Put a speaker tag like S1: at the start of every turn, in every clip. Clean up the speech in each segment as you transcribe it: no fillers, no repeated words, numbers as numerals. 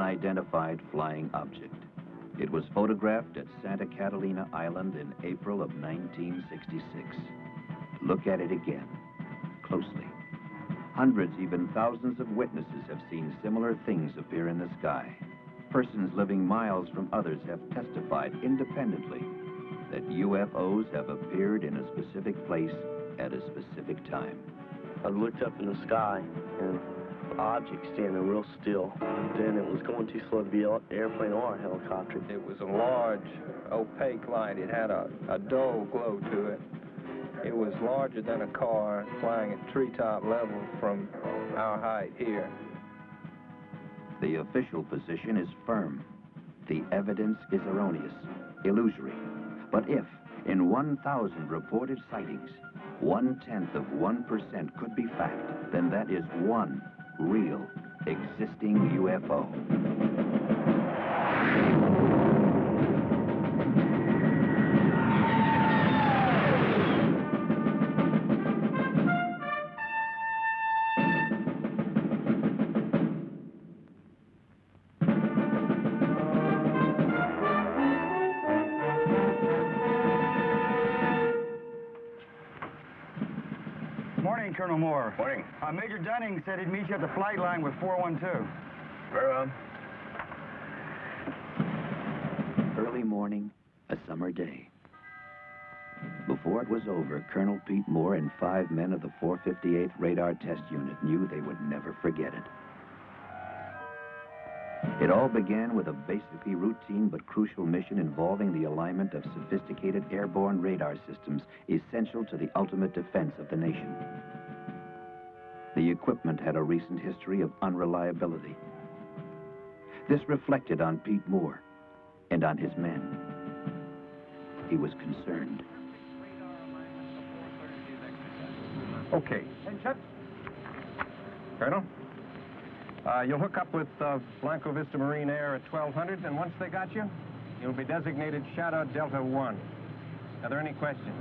S1: unidentified flying object. It was photographed at Santa Catalina Island in April of 1966. Look at it again, closely. Hundreds, even thousands of witnesses have seen similar things appear in the sky. Persons living miles from others have testified independently that UFOs have appeared in a specific place at a specific time.
S2: I looked up in the sky and the object standing real still. Then it was going too slow to be an airplane or a helicopter.
S3: It was a large, opaque light. It had a dull glow to it. It was larger than a car, flying at treetop level from our height here.
S1: The official position is firm. The evidence is erroneous, illusory. But if, in 1,000 reported sightings, 0.1% could be fact, then that is one real, existing UFO.
S4: Morning, Colonel Moore.
S5: Morning.
S4: Major Dunning said he'd meet you at the flight line with 412.
S5: Very well.
S1: Early morning, a summer day. Before it was over, Colonel Pete Moore and 5 men of the 458th Radar Test Unit knew they would never forget it. It all began with a basically routine but crucial mission involving the alignment of sophisticated airborne radar systems essential to the ultimate defense of the nation. The equipment had a recent history of unreliability. This reflected on Pete Moore and on his men. He was concerned.
S3: Okay. Colonel? You'll hook up with Blanco Vista Marine Air at 1200, and once they got you, you'll be designated Shadow Delta 1. Are there any questions?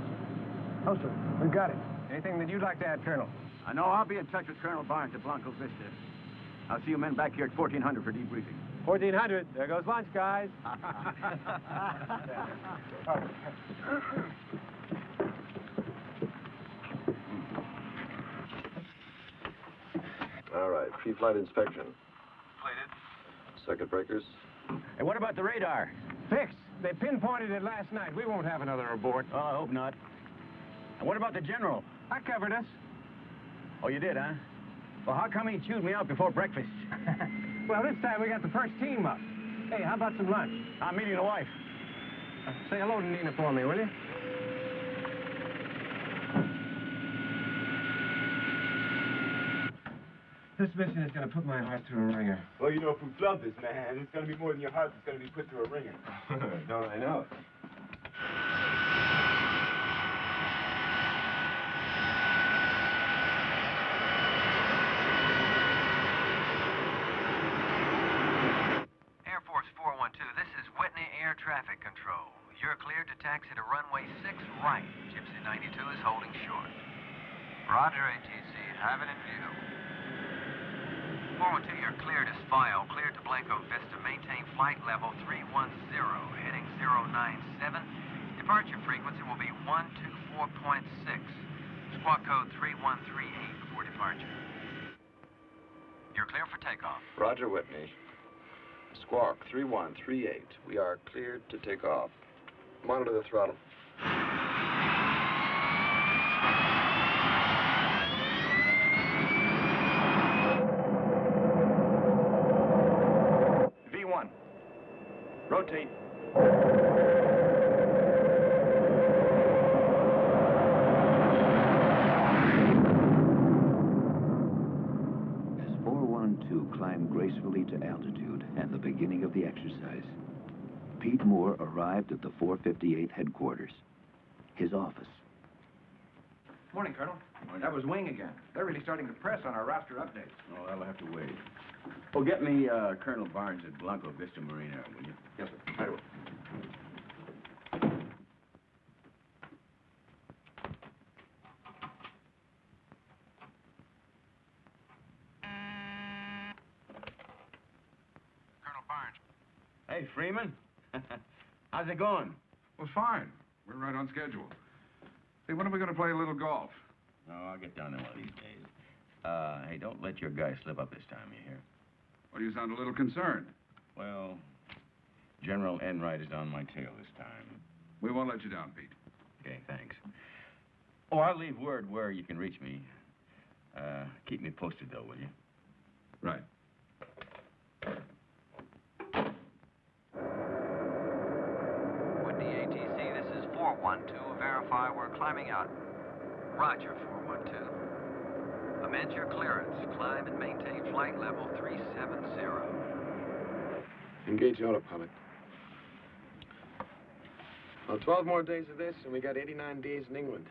S4: Oh, sir. We've got it.
S3: Anything that you'd like to add, Colonel?
S6: I know I'll be in touch with Colonel Barnes at Blanco Vista. I'll see you men back here at 1400 for debriefing.
S3: 1400. There goes lunch, guys.
S5: All right, pre-flight inspection.
S3: Completed.
S5: Circuit breakers.
S4: Hey, what about the radar?
S3: Fixed. They pinpointed it last night. We won't have another abort.
S4: Oh, I hope not. And what about the general?
S3: I covered us.
S4: Oh, you did, huh? Well, how come he chewed me out before breakfast?
S3: Well, this time we got the first team up. Hey, how about some lunch?
S4: I'm meeting the wife.
S3: Say hello to Nina for me, will you? This mission is going to put my heart through a ringer.
S7: Well, you know, if we flub this, man, it's going to be more than your heart that's going to be put through a ringer.
S5: Don't I know it?
S8: Air Force 412, this is Whitney Air Traffic Control. You're cleared to taxi to runway 6 right. Gypsy 92 is holding short. Roger, ATC. Have it in view. 412, you're cleared as file. Cleared to Blanco Vista. Maintain flight level 310, heading 097. Departure frequency will be 124.6. Squawk code 3138 before departure. You're clear for takeoff.
S5: Roger, Whitney. Squawk 3138. We are cleared to take off. Monitor the throttle.
S3: V1. Rotate.
S1: As 412 climbed gracefully to altitude and the beginning of the exercise, Pete Moore arrived at the 458th headquarters, his office.
S6: Morning, Colonel. Morning. That was Wing again. They're really starting to press on our roster updates.
S7: Oh, that'll have to wait.
S6: Well, get me Colonel Barnes at Blanco Vista Marine Air, will you?
S7: Yes, sir. Right away.
S4: Hey, Freeman. How's it going?
S9: Well, fine. We're right on schedule. Hey, when are we going to play a little golf?
S4: Oh, I'll get down there one of these days. Hey, don't let your guy slip up this time, you hear?
S9: Well, you sound a little concerned.
S4: Well, General Enright is on my tail this time.
S9: We won't let you down, Pete.
S4: Okay, thanks. Oh, I'll leave word where you can reach me. Keep me posted, though, will you?
S9: Right.
S8: With the ATC, this is 412. Verify we're climbing out. Roger, 412. Amend your clearance. Climb and maintain flight level 370.
S5: Engage autopilot. Well, 12 more days of this, and we got 89 days in England.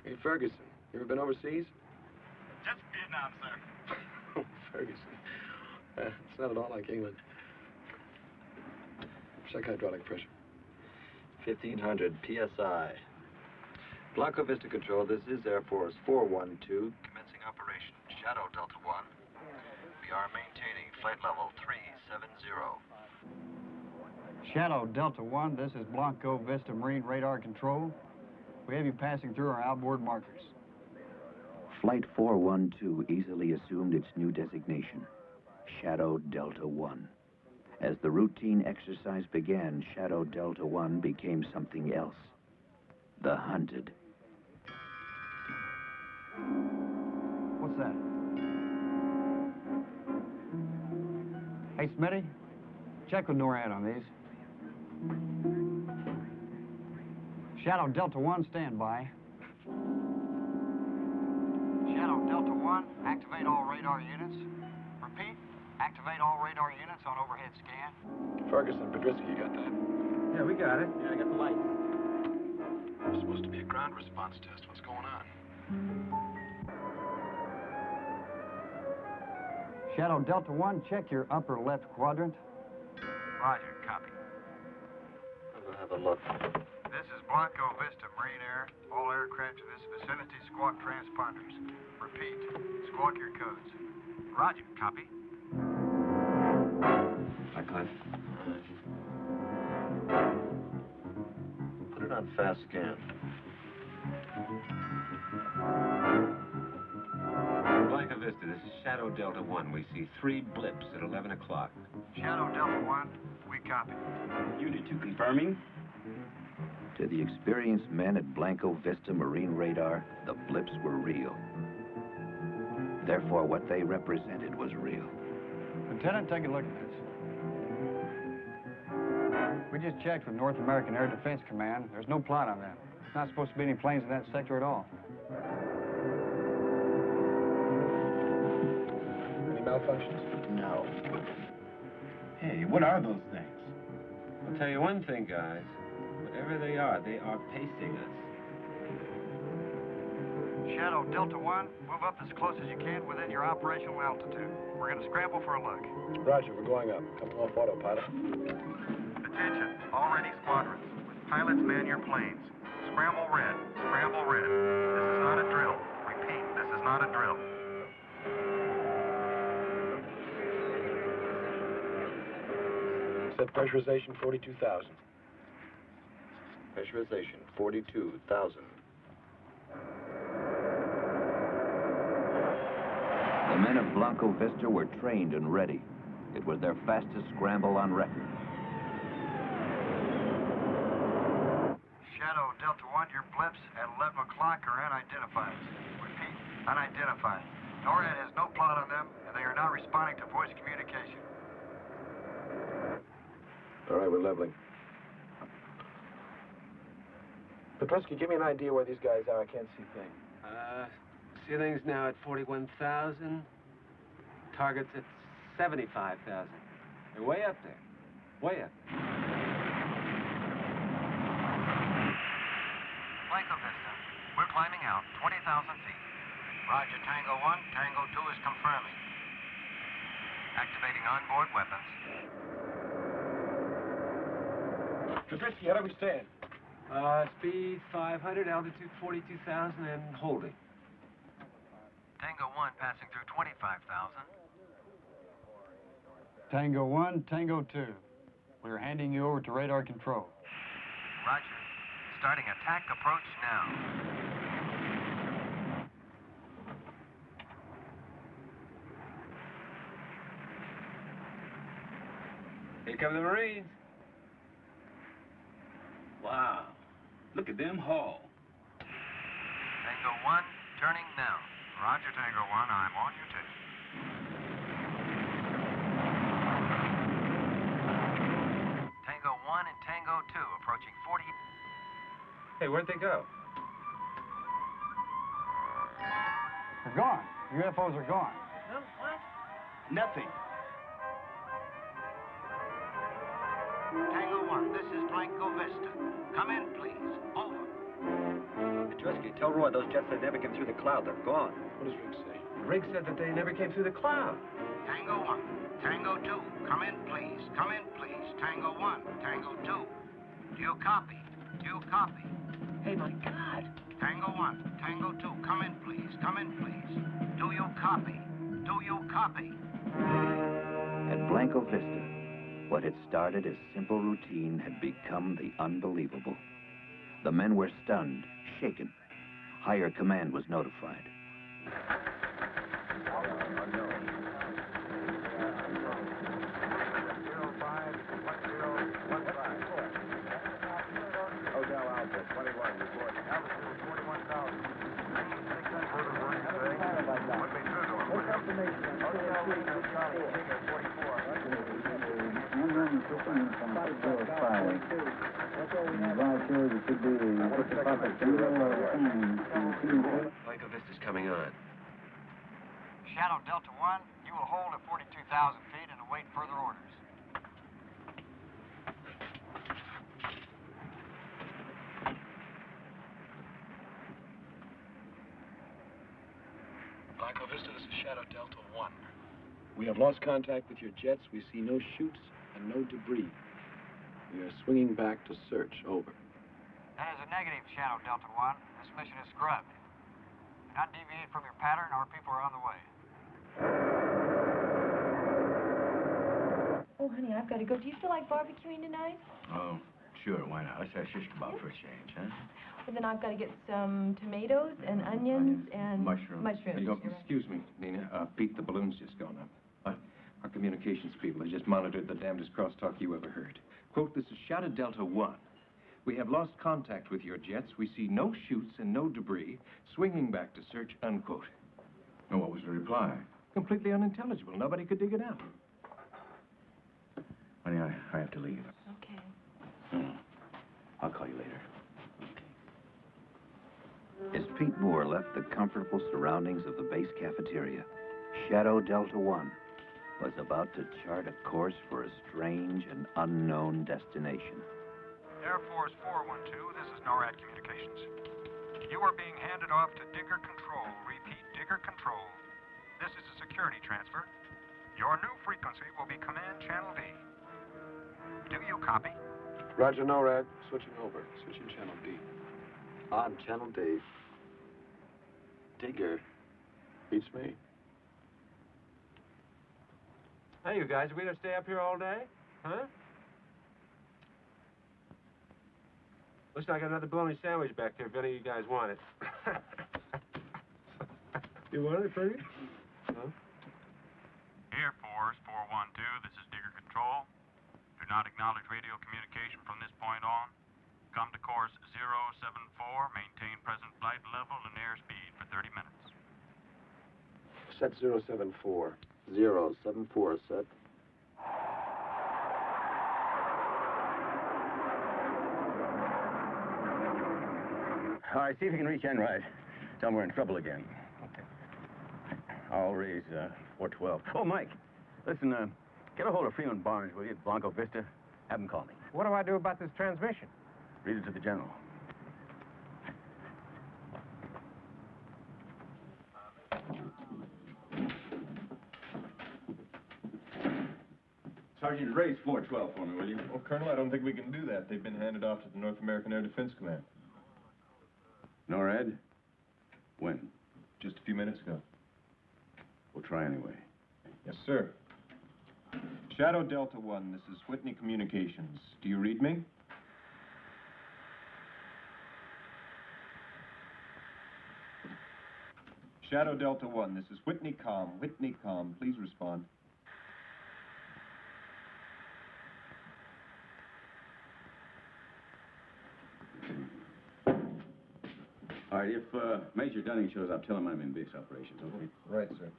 S5: Hey, Ferguson, you ever been overseas?
S7: Just Vietnam, sir.
S5: Oh, Ferguson. It's not at all like England. Check hydraulic pressure.
S1: 1500 PSI. Blanco Vista Control, this is Air Force 412.
S8: Commencing operation. Shadow Delta 1. We are maintaining flight level 370.
S10: Shadow Delta 1, this is Blanco Vista Marine Radar Control. We have you passing through our outboard markers.
S1: Flight 412 easily assumed its new designation, Shadow Delta 1. As the routine exercise began, Shadow Delta 1 became something else. The hunted.
S10: What's that? Hey, Smitty, check with NORAD on these. Shadow Delta 1, stand by. Shadow Delta 1, activate all radar units. Repeat, activate all radar units on overhead scan.
S5: Ferguson, Pedrisky, you got that?
S3: Yeah, we got it.
S7: Yeah, I got the lights.
S5: It's supposed to be a ground response test. What's going on?
S10: Shadow Delta 1, check your upper left quadrant.
S8: Roger, copy.
S5: I'll have a look.
S8: This is Blanco Vista Marine Air. All aircraft in this vicinity squawk transponders. Repeat, squawk your codes. Roger, copy.
S1: I climb.
S5: Put it on fast scan.
S11: Blanco Vista, this is Shadow Delta 1. We see 3 blips at 11 o'clock.
S8: Shadow Delta 1, we copy.
S4: Unit 2 confirming.
S1: To the experienced men at Blanco Vista Marine Radar, the blips were real. Therefore, what they represented was real.
S10: Lieutenant, take a look at this. We just checked with North American Air Defense Command. There's no plot on that. There's not supposed to be any planes in that sector at all.
S5: Any malfunctions?
S1: No.
S11: Hey, what are those things? I'll tell you one thing, guys. Whatever they are pacing us.
S8: Shadow Delta 1, move up as close as you can within your operational altitude. We're going to scramble for a look.
S5: Roger, we're going up. Come off autopilot.
S8: Attention, all ready squadrons. Pilots, man your planes. Scramble red, scramble red. This is not a drill. Repeat, this is not a drill.
S5: Set pressurization 42,000. Pressurization 42,000.
S1: The men of Blanco Vista were trained and ready. It was their fastest scramble on record.
S8: Shadow Delta 1, your blips at 11 o'clock are unidentified. Repeat, unidentified. NORAD has no plot on them, and they are not responding to voice communication.
S5: All right, we're leveling. Petrovsky, give me an idea where these guys are. I can't see things.
S11: Ceiling's now at 41,000. Target's at 75,000. They're way up there. Way up there.
S8: Blanco Vista, we're climbing out 20,000 feet. Roger, Tango 1, Tango 2 is confirming. Activating onboard weapons.
S5: Petrovsky, how do we stand?
S11: Speed 500, altitude 42,000, and holding.
S8: Tango 1 passing through 25,000.
S10: Tango 1, Tango 2. We're handing you over to radar control.
S8: Roger. Starting attack approach now.
S7: Here come the Marines.
S4: Wow. Look at them haul.
S8: Tango 1, turning now. Roger, Tango 1. I'm on your tape. Tango 1 and Tango 2 approaching 40.
S11: Hey, where'd they go?
S10: They're gone. UFOs are gone.
S8: No, what?
S4: Nothing.
S1: Tango 1, this is Blanco Vista. Come in, please. Over.
S6: Petrovsky, tell Roy those jets that never came through the cloud. They're gone.
S5: What does Rick say?
S11: Riggs said that they never came through the cloud.
S1: Tango 1, Tango 2, come in, please. Come in, please. Tango 1, Tango 2. Do you copy? Do you copy?
S8: Hey, my God.
S1: Tango 1, Tango 2, come in, please. Come in, please. Do you copy? Do you copy? At Blanco Vista, what had started as simple routine had become the unbelievable. The men were stunned, shaken. Higher command was notified.
S6: Odell Alpha, 21, report. Altitude 41,000.
S8: Blanco Vista's coming on.
S10: Shadow Delta 1, you will hold at 42,000 feet and await further orders.
S5: Blanco Vista, this is Shadow Delta 1. We have lost contact with your jets. We see no chutes and no debris. We are swinging back to search. Over.
S10: That is a negative, Shadow Delta 1. This mission is scrubbed. Do not deviate from your pattern. Our people are on the way.
S12: Oh, honey, I've got to go. Do you feel like barbecuing tonight?
S4: Oh, sure, why not? Let's have shish kebab for a change, huh?
S12: Well, then I've got to get some tomatoes and onions and
S4: Mushrooms.
S12: mushrooms.
S11: Hey, excuse me, Nina. Pete, the balloon's just gone up.
S4: What?
S11: Our communications people have just monitored the damnedest crosstalk you ever heard. Quote, this is Shadow Delta 1. We have lost contact with your jets. We see no chutes and no debris. Swinging back to search, unquote.
S4: And what was the reply?
S11: Completely unintelligible. Nobody could dig it out.
S4: Honey, I have to leave.
S12: Okay.
S4: I'll call you later.
S1: As Pete Moore left the comfortable surroundings of the base cafeteria, Shadow Delta 1 was about to chart a course for a strange and unknown destination.
S6: Air Force 412, this is NORAD Communications. You are being handed off to Digger Control. Repeat, Digger Control. This is a security transfer. Your new frequency will be Command Channel D. Do you copy?
S5: Roger, NORAD. Switching over. Switching Channel D. On Channel D. Digger. Beats me.
S11: Hey, you guys, are we gonna stay up here all day? Huh? Looks like I got another bologna sandwich back there if any of you guys want it. You want it, Fergie? Huh?
S6: Air Force 412, this is Digger Control. Do not acknowledge radio communication from this point on. Come to course 074, maintain present flight level and airspeed for 30 minutes.
S5: Set 074. 074, set.
S4: All right, see if you can reach Enright. Tell him we're in trouble again. Okay. I'll raise 412. Oh, Mike, listen, get a hold of Freeman Barnes, will you, at Blanco Vista? Have him call me.
S11: What do I do about this transmission?
S4: Read it to the general.
S13: Sergeant, raise 412 for me, will you? Well, Colonel, I don't think we can do that. They've been handed off to the North American Air Defense Command.
S4: NORAD? When?
S13: Just a few minutes ago.
S4: We'll try anyway.
S13: Yes, sir. Shadow Delta 1, this is Whitney Communications. Do you read me? Shadow Delta 1, this is Whitney Com. Whitney Com, please respond.
S4: All right, if Major Dunning shows up, tell him I'm in base operations, okay?
S13: Right, sir.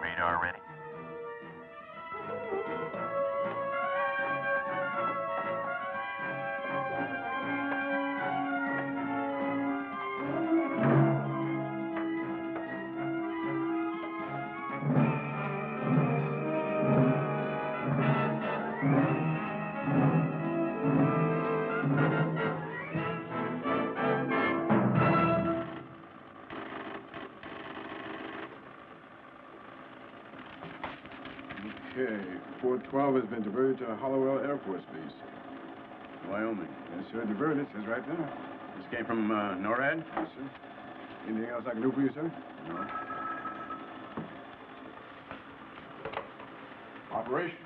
S8: Radar ready.
S9: Okay, 412 has been diverted to Hollowell Air Force Base.
S4: Wyoming.
S9: Yes, sir, diverted, says right there.
S4: This came from NORAD?
S9: Yes, sir. Anything else I can do for you, sir?
S4: No.
S9: Operation.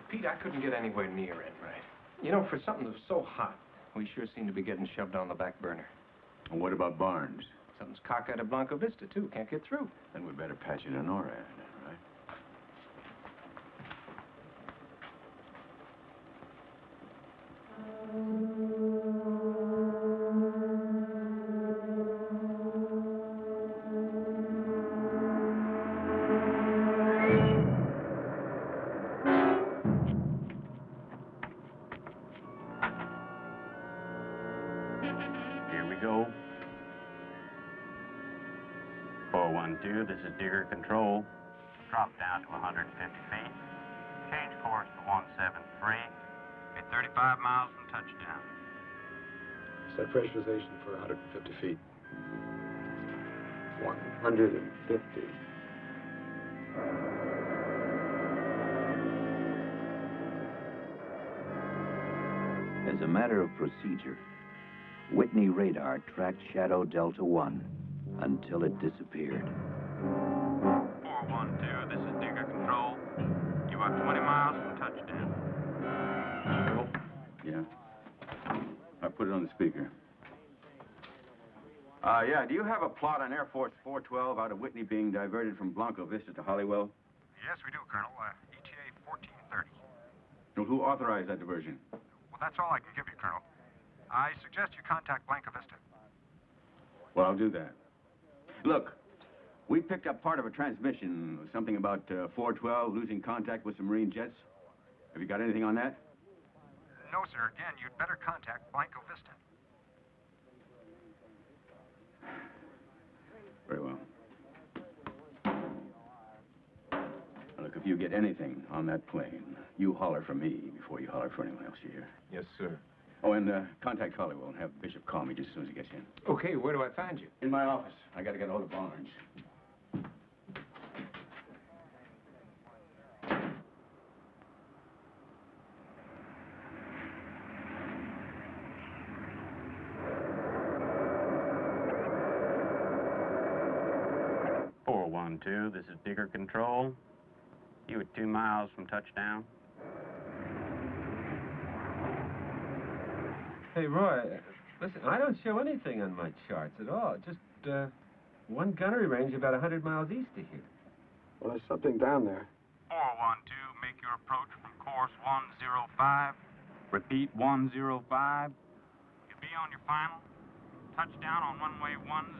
S11: Pete, I couldn't get anywhere near Enright. You know, for something that's so hot, we sure seem to be getting shoved on the back burner.
S4: And what about Barnes?
S11: Something's cockeyed at Blanco Vista, too. Can't get through.
S4: Then we better patch it to NORAD, right?
S14: Here we go. 412, this is Digger Control. Drop down to 150 feet. Change course to 173. Be 35 miles from touchdown.
S5: Set pressurization for 150 feet.
S2: 150.
S1: As a matter of procedure, Whitney radar tracked Shadow Delta 1 until it disappeared.
S14: 412, this is Digger Control. You are 20 miles from touchdown.
S4: Yeah. I put it on the speaker. Yeah, do you have a plot on Air Force 412 out of Whitney being diverted from Blanco Vista to Holywell?
S6: Yes, we do, Colonel. ETA 1430.
S4: Well, who authorized that diversion?
S6: Well, that's all I can give you, Colonel. I suggest you contact Blanca Vista.
S4: Well, I'll do that. Look, we picked up part of a transmission, something about 412 losing contact with some Marine jets. Have you got anything on that?
S6: No, sir. Again, you'd better contact Blanca Vista.
S4: Very well. Now, look, if you get anything on that plane, you holler for me before you holler for anyone else, you hear?
S5: Yes, sir.
S4: Oh, and contact Holywell and have Bishop call me just as soon as he gets in.
S5: Okay, where do I find you?
S4: In my office. I got to get a hold of Barnes.
S14: This is Digger Control. You at 2 miles from touchdown.
S15: Hey, Roy, listen, I don't show anything on my charts at all. Just one gunnery range about 100 miles east of here.
S5: Well, there's something down there.
S6: 412, make your approach from course 105. Repeat, 105. You'll be on your final. Touchdown on runway 10.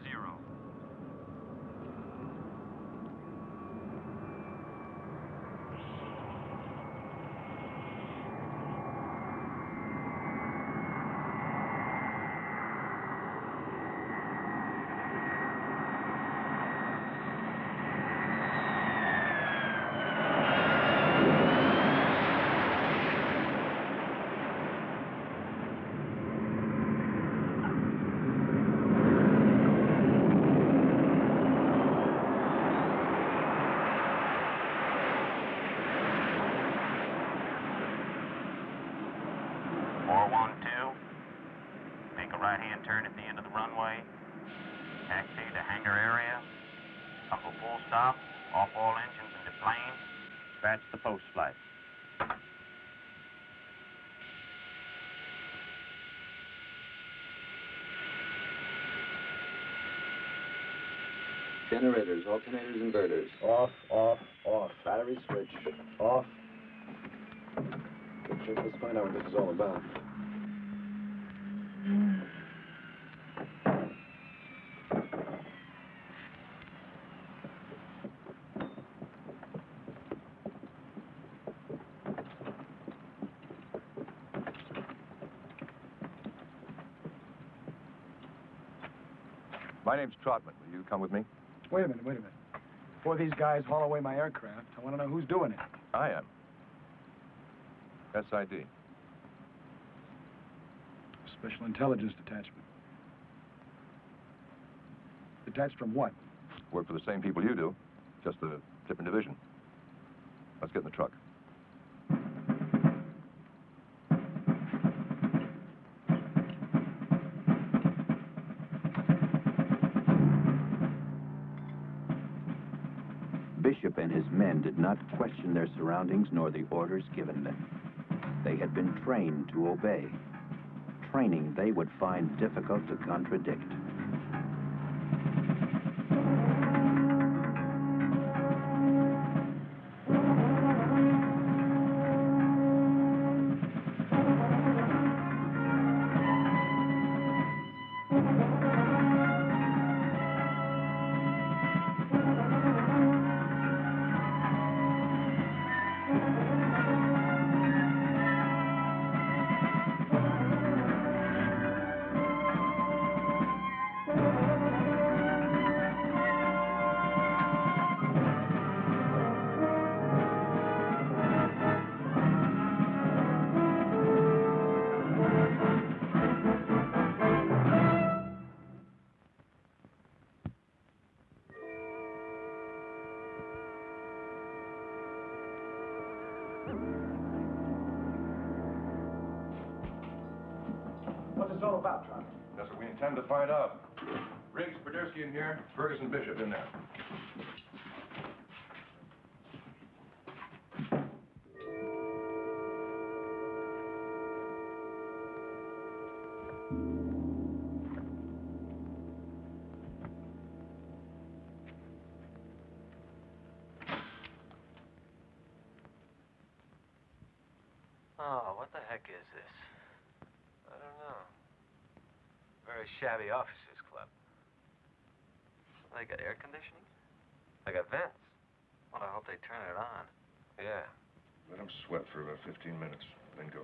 S14: Right-hand turn at the end of the runway. Taxi to hangar area. Come to full stop. Off all engines and deplane. Dispatch the post flight.
S5: Generators, alternators, inverters. Off, off, off. Battery switch. Off. Let's find out what this is all about.
S13: My name's Trotman. Will you come with me?
S7: Wait a minute. Before these guys haul away my aircraft, I want to know who's doing it.
S13: I am. SID.
S7: Special Intelligence Detachment. Detached from what?
S13: Work for the same people you do, just a different division. Let's get in the truck.
S1: Bishop and his men did not question their surroundings nor the orders given them. They had been trained to obey, training they would find difficult to contradict.
S7: this all about, Charlie?
S13: That's what we intend to find out. Riggs, Podersky in here, Ferguson, Bishop in there.
S8: Oh, what the heck is this? I don't know. Very shabby officers club. They got air conditioning? They got vents. Well, I hope they turn it on. Yeah.
S13: Let them sweat for about 15 minutes, then go.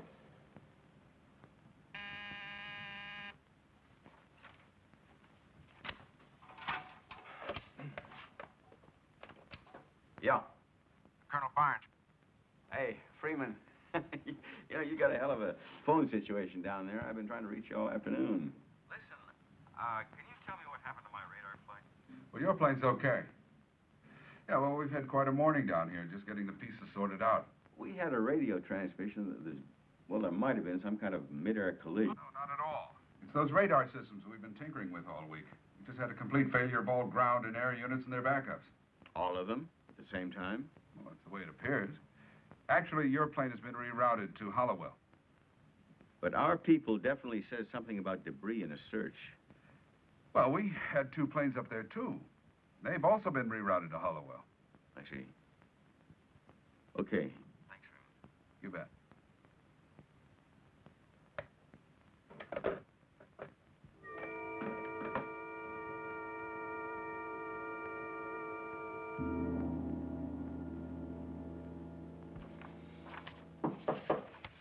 S4: Yeah.
S6: Colonel Barnes.
S4: Hey, Freeman. You know, you got a hell of a phone situation down there. I've been trying to reach you all afternoon.
S6: Listen, can you tell me what happened to my radar flight?
S9: Well, your plane's okay. Yeah, well, we've had quite a morning down here, just getting the pieces sorted out.
S4: We had a radio transmission that there's, well, there might have been some kind of mid-air collision.
S9: No, not at all. It's those radar systems we've been tinkering with all week. We just had a complete failure of all ground and air units and their backups.
S4: All of them at the same time?
S9: Well, that's the way it appears. Actually, your plane has been rerouted to Hollowell.
S4: But our people definitely says something about debris in a search.
S9: Well, we had 2 planes up there, too. They've also been rerouted to Hollowell.
S4: I see. Okay.
S6: Thanks, Freeman.
S9: You bet.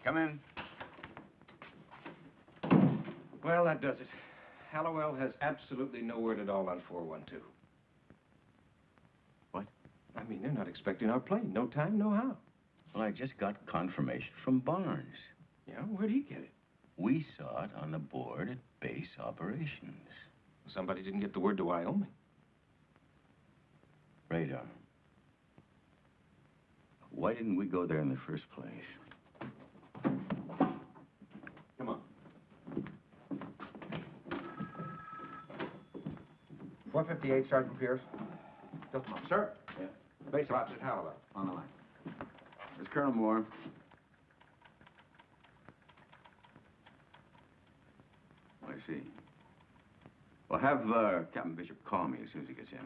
S4: Come in.
S11: Well, that does it. Hallowell has absolutely no word at all on 412.
S4: What?
S11: I mean, they're not expecting our plane. No time, no how.
S4: Well, I just got confirmation from Barnes.
S11: Yeah, where'd he get it?
S4: We saw it on the board at base operations.
S11: Somebody didn't get the word to Wyoming.
S4: Radar. Why didn't we go there in the first place?
S11: Come on. 458, Sergeant Pierce. Just a moment. Sir?
S4: Yeah.
S11: Base ops at Hallowell.
S4: On the line. It's Colonel Moore. I see. Well, have Captain Bishop call me as soon as he gets in.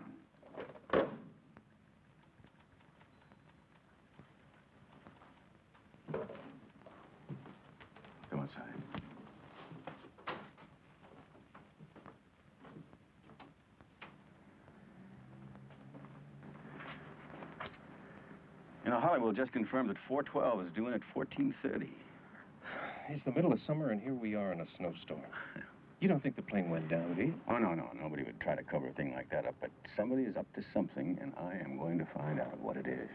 S4: Come outside. You know, Hollywood just confirmed that 412 is due in at 14:30.
S11: It's the middle of summer, and here we are in a snowstorm. You don't think the plane went down, do you?
S4: Oh, no, no. Nobody would try to cover a thing like that up, but somebody is up to something, and I am going to find out what it is.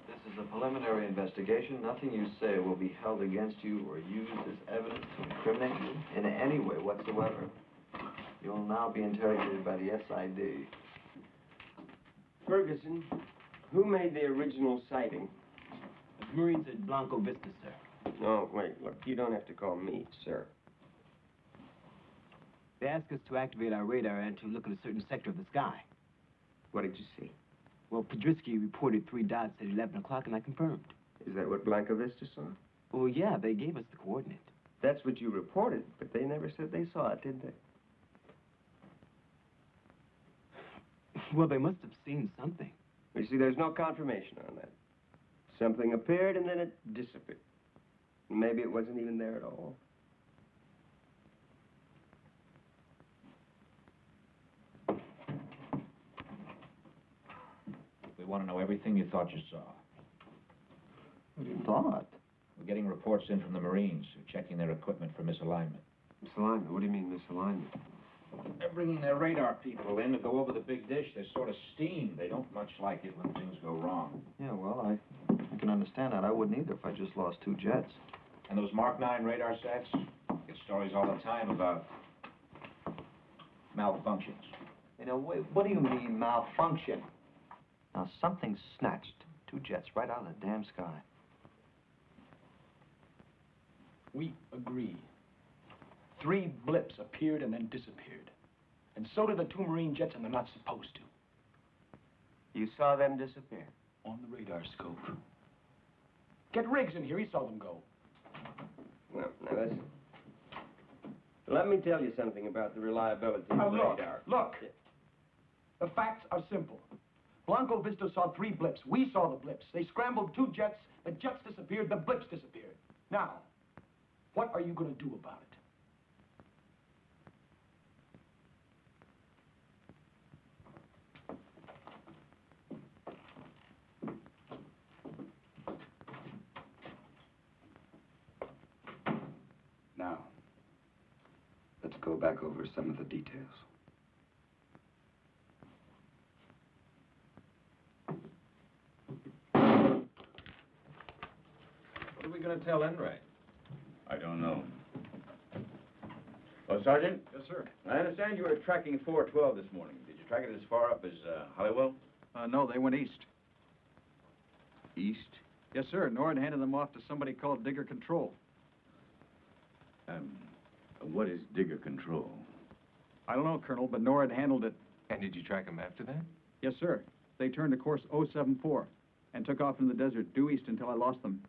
S16: This is a preliminary investigation. Nothing you say will be held against you or used as evidence to incriminate you in any way whatsoever. You will now be interrogated by the SID.
S17: Ferguson, who made the original sighting?
S18: The Marines at Blanco Vista, sir.
S17: No, wait, look, you don't have to call me, sir.
S18: They asked us to activate our radar and to look at a certain sector of the sky.
S17: What did you see?
S18: Well, Podrisky reported 3 dots at 11 o'clock, and I confirmed.
S17: Is that what Blanco Vista saw?
S18: Well, yeah, they gave us the coordinate.
S17: That's what you reported, but they never said they saw it, did they?
S18: Well, they must have seen something.
S17: You see, there's no confirmation on that. Something appeared and then it disappeared. Maybe it wasn't even there at all.
S19: want to know everything you thought you saw.
S16: What you thought?
S19: We're getting reports in from the Marines who are checking their equipment for misalignment.
S17: Misalignment? What do you mean, misalignment?
S19: They're bringing their radar people in to go over the big dish. They're sort of steamed. They don't much like it when things go wrong.
S16: Yeah, well, I can understand that. I wouldn't either if I just lost 2 jets.
S19: And those Mark 9 radar sets get stories all the time about malfunctions.
S16: You know, what do you mean, malfunction? Now, something snatched 2 jets right out of the damn sky.
S5: We agree. 3 blips appeared and then disappeared. And so did the 2 Marine jets, and they're not supposed to.
S17: You saw them disappear?
S5: On the radar scope. Get Riggs in here, he saw them go.
S17: Well, now listen. Let me tell you something about the reliability of
S5: Now,
S17: radar.
S5: Look. The facts are simple. Blanco Vista saw 3 blips. We saw the blips. They scrambled 2 jets. The jets disappeared. The blips disappeared. Now, what are you going to do about it?
S9: Now, let's go back over some of the details.
S19: What are we going to tell Enright?
S4: I don't know. Well, Sergeant?
S7: Yes, sir.
S4: I understand you were tracking 412 this morning. Did you track it as far up as Holywell?
S10: No, they went east.
S4: East?
S10: Yes, sir. Nord handed them off to somebody called Digger Control.
S4: What is Digger Control?
S10: I don't know, Colonel, but Nord handled it.
S11: And did you track them after that?
S10: Yes, sir. They turned to course 074 and took off in the desert due east until I lost them.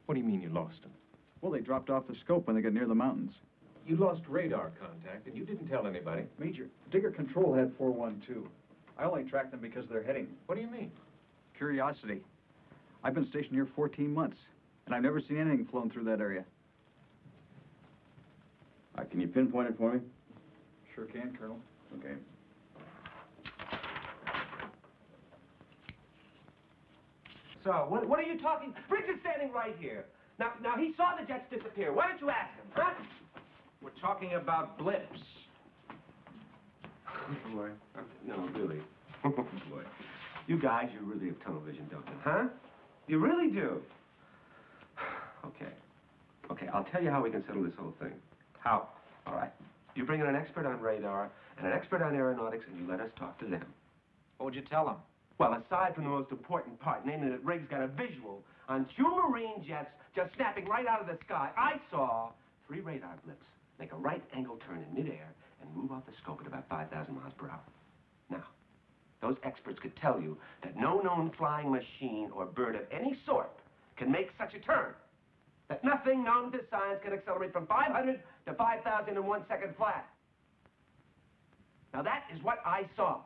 S11: What do you mean you lost them?
S10: Well, they dropped off the scope when they got near the mountains.
S11: You lost radar contact, and you didn't tell anybody.
S10: Major, Digger Control had 412. I only tracked them because they're heading.
S11: What do you mean?
S10: Curiosity. I've been stationed here 14 months, and I've never seen anything flown through that area.
S4: Can you pinpoint it for me?
S10: Sure can, Colonel.
S4: Okay.
S17: So, what are you talking? Riggs is standing right here. Now, he saw the jets disappear. Why don't you ask him, huh?
S19: We're talking about blips.
S17: Boy, no, really. Boy, you guys, you really have tunnel vision, don't you? Huh? You really do. Okay, I'll tell you how we can settle this whole thing.
S19: How?
S17: All right. You bring in an expert on radar and an expert on aeronautics, and you let us talk to them.
S19: What would you tell them?
S17: Well, aside from the most important part, namely that Riggs got a visual on 2 Marine jets just snapping right out of the sky, I saw 3 radar blips make a right-angle turn in midair and move off the scope at about 5,000 miles per hour. Now, those experts could tell you that no known flying machine or bird of any sort can make such a turn. That nothing known to science can accelerate from 500 to 5,000 in 1 second flat. Now, that is what I saw.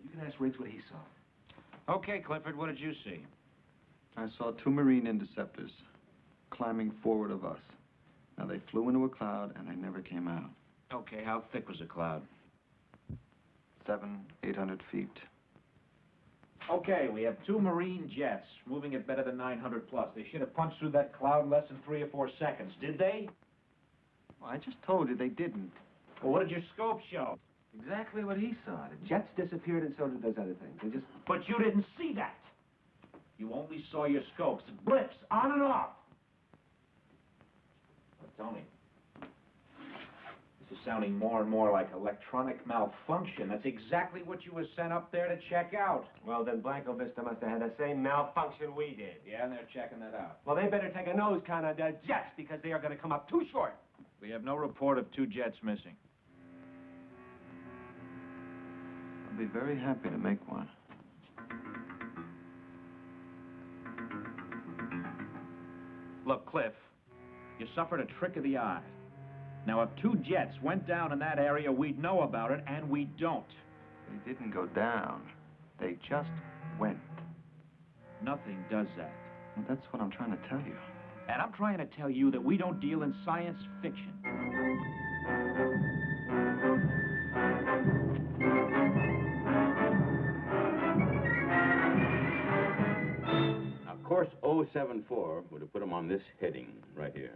S17: You can ask Riggs what he saw.
S19: Okay, Clifford, what did you see?
S16: I saw 2 Marine interceptors climbing forward of us. Now, they flew into a cloud, and they never came out.
S19: Okay, how thick was the cloud?
S16: 700, 800 feet.
S19: Okay, we have 2 Marine jets moving at better than 900 plus. They should have punched through that cloud in less than 3 or 4 seconds. Did they?
S16: Well, I just told you they didn't.
S19: Well, what did your scope show?
S17: Exactly what he saw. The jets disappeared, and so did those other things. They just...
S19: But you didn't see that. You only saw your scopes. Blips, on and off. But Tony, this is sounding more and more like electronic malfunction. That's exactly what you were sent up there to check out.
S17: Well, then Blanco Vista must have had the same malfunction we did.
S19: Yeah, and they're checking that out.
S17: Well, they better take a nose count on their jets, because they are going to come up too short.
S19: We have no report of 2 jets missing.
S16: I'll be very happy to make one.
S19: Look, Cliff, you suffered a trick of the eye. Now, if 2 jets went down in that area, we'd know about it, and we don't.
S16: They didn't go down. They just went.
S19: Nothing does that.
S16: Well, that's what I'm trying to tell you.
S19: And I'm trying to tell you that we don't deal in science fiction.
S4: 074 would have put them on this heading right here.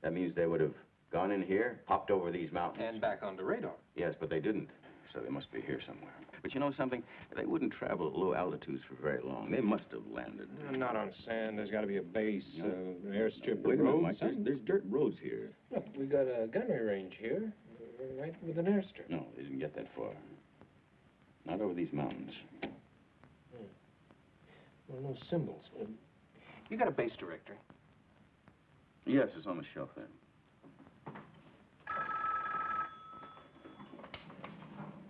S4: That means they would have gone in here, popped over these mountains.
S13: And back onto radar.
S4: Yes, but they didn't. So they must be here somewhere. But you know something? They wouldn't travel at low altitudes for very long. They must have landed.
S13: Not on sand. There's got to be a base, an airstrip,
S4: Wait a minute,
S13: road,
S4: Mike. There's dirt roads here.
S13: Look, we got a gunnery range here, right with an airstrip.
S4: No, they didn't get that far. Not over these mountains.
S13: Well, no symbols. You got a base directory?
S4: Yes, it's on the shelf there.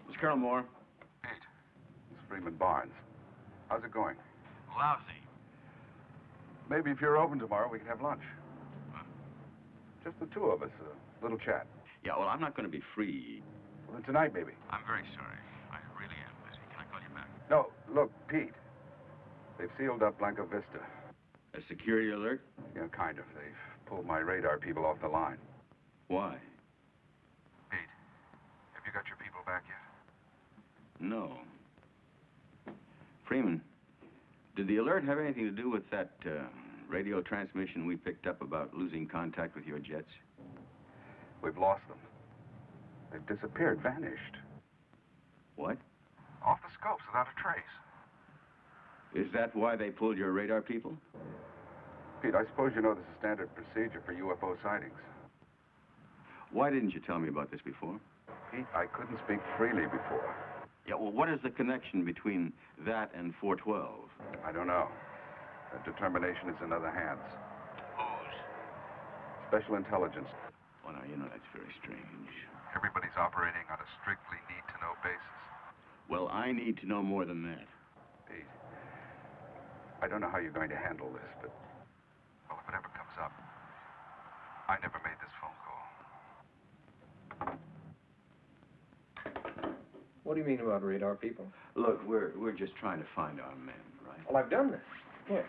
S4: Miss Colonel Moore.
S9: Pete. It's Freeman Barnes. How's it going?
S14: Lousy.
S9: Maybe if you're open tomorrow, we can have lunch. Just the two of us, a little chat.
S4: Yeah, well, I'm not going to be free.
S9: Well, then tonight, maybe.
S14: I'm very sorry. I really am busy. Can I call you back?
S9: No, look, Pete. They've sealed up Blanco Vista.
S4: A security alert?
S9: Yeah, kind of. They've pulled my radar people off the line.
S4: Why?
S9: Pete, have you got your people back yet?
S4: No. Freeman, did the alert have anything to do with that radio transmission we picked up about losing contact with your jets?
S9: We've lost them. They've disappeared, vanished.
S4: What?
S9: Off the scopes without a trace.
S4: Is that why they pulled your radar people?
S9: Pete, I suppose you know this is standard procedure for UFO sightings.
S4: Why didn't you tell me about this before?
S9: Pete, I couldn't speak freely before.
S4: Yeah, well, what is the connection between that and 412?
S9: I don't know. That determination is in other hands.
S4: Whose?
S9: Special intelligence.
S4: Well, now, you know, that's very strange.
S9: Everybody's operating on a strictly need-to-know basis.
S4: Well, I need to know more than that.
S9: Pete, I don't know how you're going to handle this, but, well, if it ever comes up, I never made this phone call.
S13: What do you mean about radar people?
S4: Look, we're just trying to find our men, right?
S13: Well, I've done this. Here.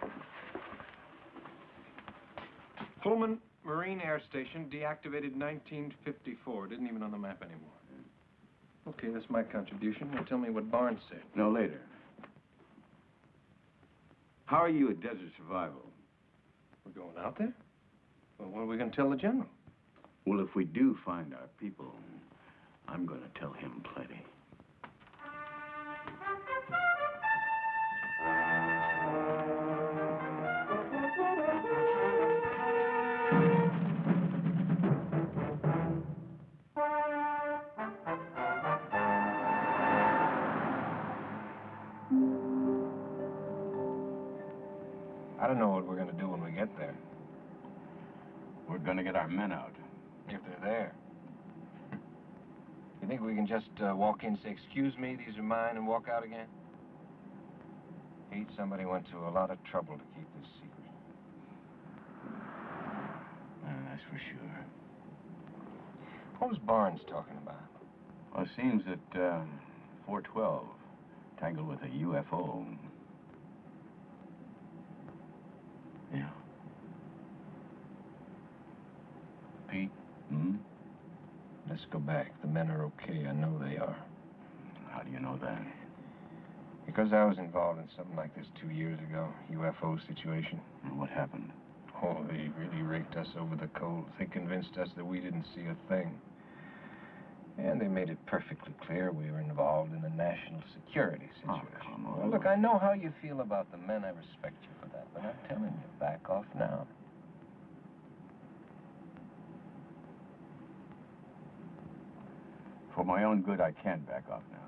S13: Pullman Marine Air Station, deactivated 1954. Didn't even on the map anymore. Okay, that's my contribution. Now tell me what Barnes said.
S4: No, later. How are you at Desert Survival?
S13: We're going out there? Well, what are we going to tell the general?
S4: Well, if we do find our people, I'm going to tell him plenty.
S13: I don't know what we're going to do when we get there.
S4: We're going to get our men out.
S13: If they're there. You think we can just walk in, say, excuse me, these are mine, and walk out again? Pete, somebody went to a lot of trouble to keep this secret.
S4: That's for sure.
S13: What was Barnes talking about?
S4: Well, it seems that 412 tangled with a UFO. Yeah.
S13: Pete?
S4: Hmm?
S13: Let's go back. The men are okay. I know they are.
S4: How do you know that?
S13: Because I was involved in something like this 2 years ago. UFO situation.
S4: And what happened?
S13: Oh, they really raked us over the coals. They convinced us that we didn't see a thing. And they made it perfectly clear we were involved in a national security situation.
S4: Oh, come on.
S13: Well, look, I know how you feel about the men. I respect you for that. But I'm telling you, back off now.
S4: For my own good, I can back off now.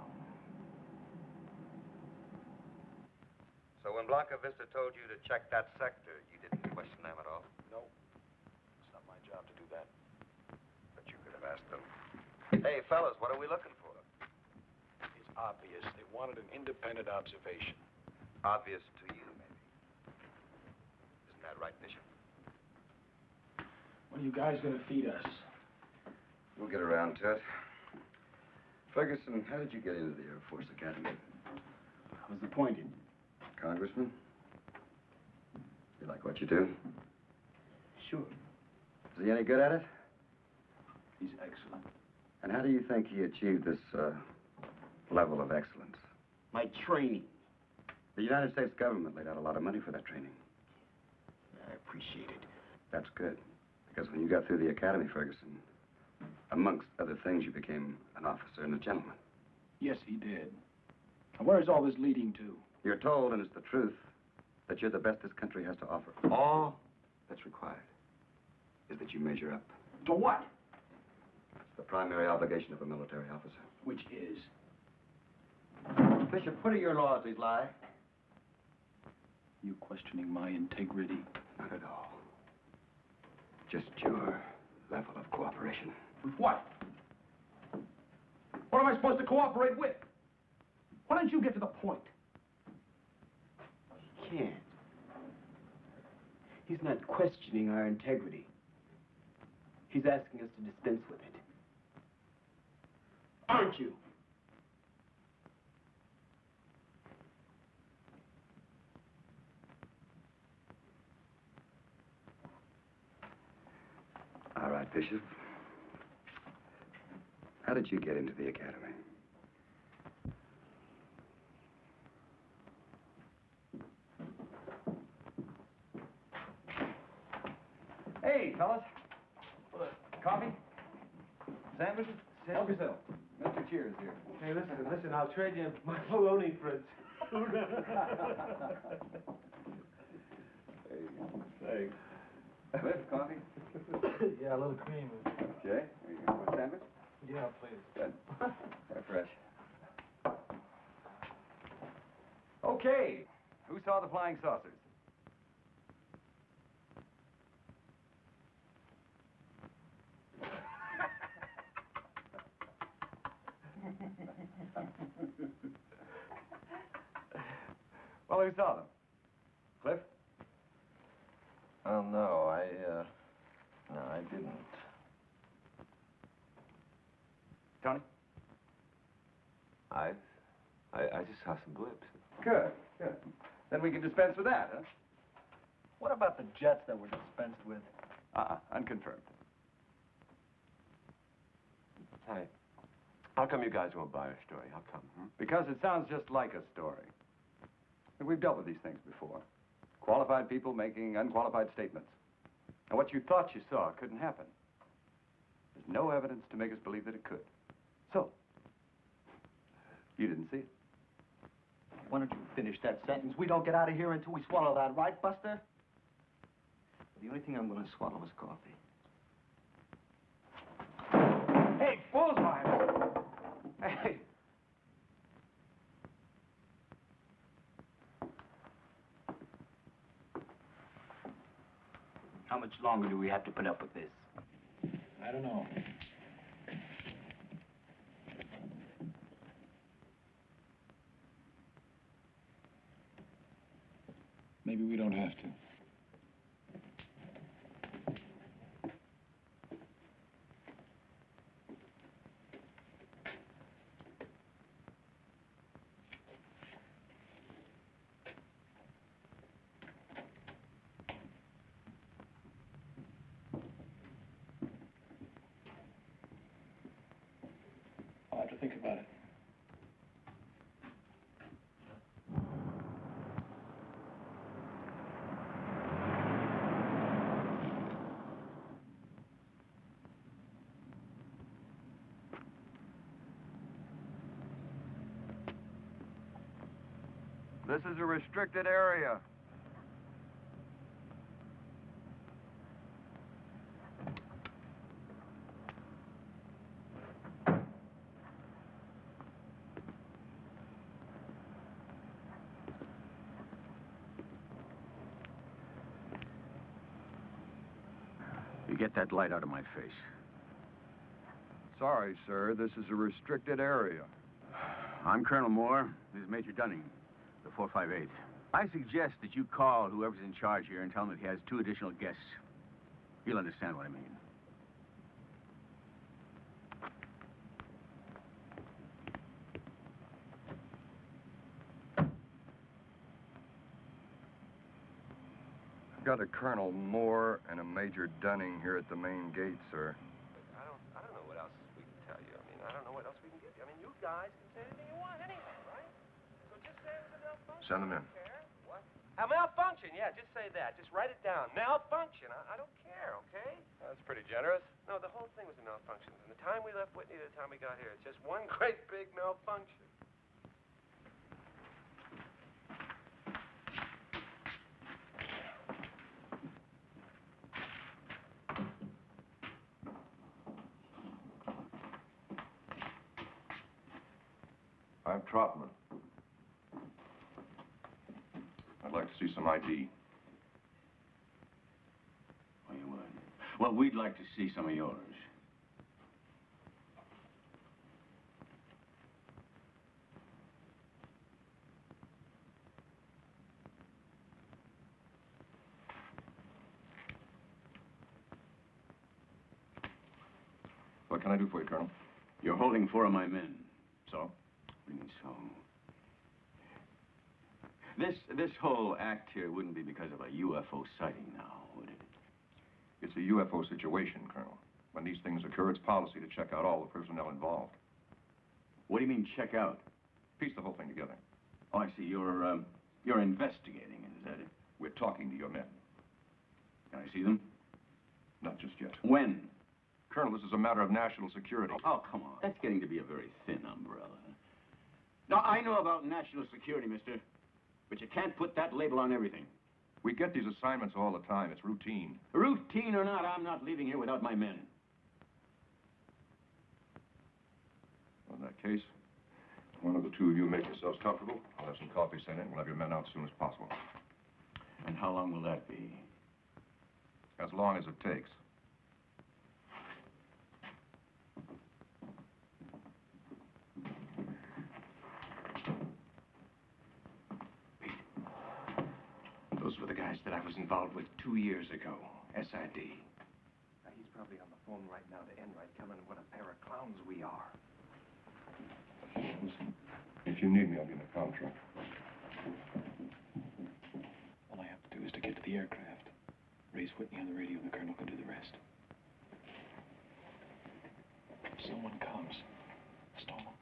S16: So when Blanca Vista told you to check that sector, you didn't question them at all?
S5: No. It's not my job to do that.
S16: But you could have asked them. Hey, fellas, what are we looking for?
S5: It's obvious. They wanted an independent observation.
S16: Obvious to you, maybe. Isn't that right, Bishop?
S5: When are you guys going to feed us?
S16: We'll get around to it. Ferguson, how did you get into the Air Force Academy?
S5: I was appointed.
S16: Congressman? You like what you do?
S5: Sure.
S16: Is he any good at it?
S5: He's excellent.
S16: And how do you think he achieved this level of excellence?
S5: My training.
S16: The United States government laid out a lot of money for that training.
S7: appreciate it.
S9: That's good. Because when you got through the academy, Ferguson, amongst other things, you became an officer and a gentleman.
S7: Yes, he did. Now, where is all this leading to?
S9: You're told, and it's the truth, that you're the best this country has to offer. All that's required is that you measure up.
S7: To what?
S9: It's the primary obligation of a military officer.
S7: Which is?
S16: Bishop, what are your laws, these lie?
S7: You questioning my integrity?
S9: Not at all. Just your level of cooperation.
S5: With what? What am I supposed to cooperate with? Why don't you get to the point?
S18: He can't. He's not questioning our integrity. He's asking us to dispense with it.
S5: Aren't you?
S9: All right, Bishop. How did you get into the academy?
S20: Hey, fellas. Coffee? Sandwiches? Help yourself. Mr. Cheers here.
S17: Hey, listen, I'll trade you my bologna for it.
S20: Hey, thanks. Cliff, coffee?
S17: Yeah, a little cream.
S20: Jay, are you going for a sandwich?
S17: Yeah, please.
S20: Good. They're fresh. Okay. Who saw the flying saucers? Well, who saw them? Cliff?
S13: Oh, no, I didn't.
S20: Tony?
S17: I just saw some blips.
S20: Good, good. Then we can dispense with that, huh?
S10: What about the jets that were dispensed with?
S20: Unconfirmed.
S17: Hey, how come you guys won't buy our story? How come?
S20: Because it sounds just like a story. We've dealt with these things before. Qualified people making unqualified statements. And what you thought you saw couldn't happen. There's no evidence to make us believe that it could. So, you didn't see it.
S16: Why don't you finish that sentence? We don't get out of here until we swallow that, right, Buster? The only thing I'm going to swallow is coffee.
S5: Hey, bullseye!
S20: Hey!
S18: How much longer do we have to put up with this?
S7: I don't know. Maybe we don't have to. I'll have to think about it.
S20: This is a restricted area.
S4: You get that light out of my face.
S20: Sorry, sir. This is a restricted area.
S4: I'm Colonel Moore. This is Major Dunning, the 458. I suggest that you call whoever's in charge here and tell him that he has 2 additional guests. You'll understand what I mean.
S9: I've got a Colonel Moore and a Major Dunning here at the main gate, sir.
S17: I don't know what else we can tell you. I mean, I don't know what else we can give you. I mean, you guys can say anything you want anyway, right? So just say it was enough fun.
S9: Send them in.
S17: What? A malfunction, yeah, just say that. Just write it down. Malfunction. I don't care, okay?
S20: That's pretty generous.
S17: No, the whole thing was a malfunction. From the time we left Whitney to the time we got here, it's just one great big malfunction.
S20: I'm Trotman. I'd like to see some ID.
S19: Oh, you would? Well, we'd like to see some of yours.
S20: What can I do for you, Colonel?
S19: You're holding 4 of my men. So? What do you mean, so? This whole act here wouldn't be because of a UFO sighting now, would it?
S20: It's a UFO situation, Colonel. When these things occur, it's policy to check out all the personnel involved.
S19: What do you mean, check out?
S20: Piece the whole thing together.
S19: Oh, I see. You're investigating, is that it?
S20: We're talking to your men.
S19: Can I see them?
S20: Not just yet.
S19: When?
S20: Colonel, this is a matter of national security.
S19: Oh, come on. That's getting to be a very thin umbrella. Now, I know about national security, mister, but you can't put that label on everything.
S20: We get these assignments all the time. It's routine.
S19: Routine or not, I'm not leaving here without my men.
S20: In that case, one of the two of you make yourselves comfortable. I'll have some coffee sent in. We'll have your men out as soon as possible.
S19: And how long will that be?
S20: As long as it takes.
S17: Those were the guys that I was involved with 2 years ago. SID. Now, he's probably on the phone right now to Enright, telling him what a pair of clowns we are.
S20: Listen, if you need me, I'll be in the comm truck.
S18: All I have to do is to get to the aircraft. Raise Whitney on the radio, and the colonel can do the rest. If someone comes, stall them.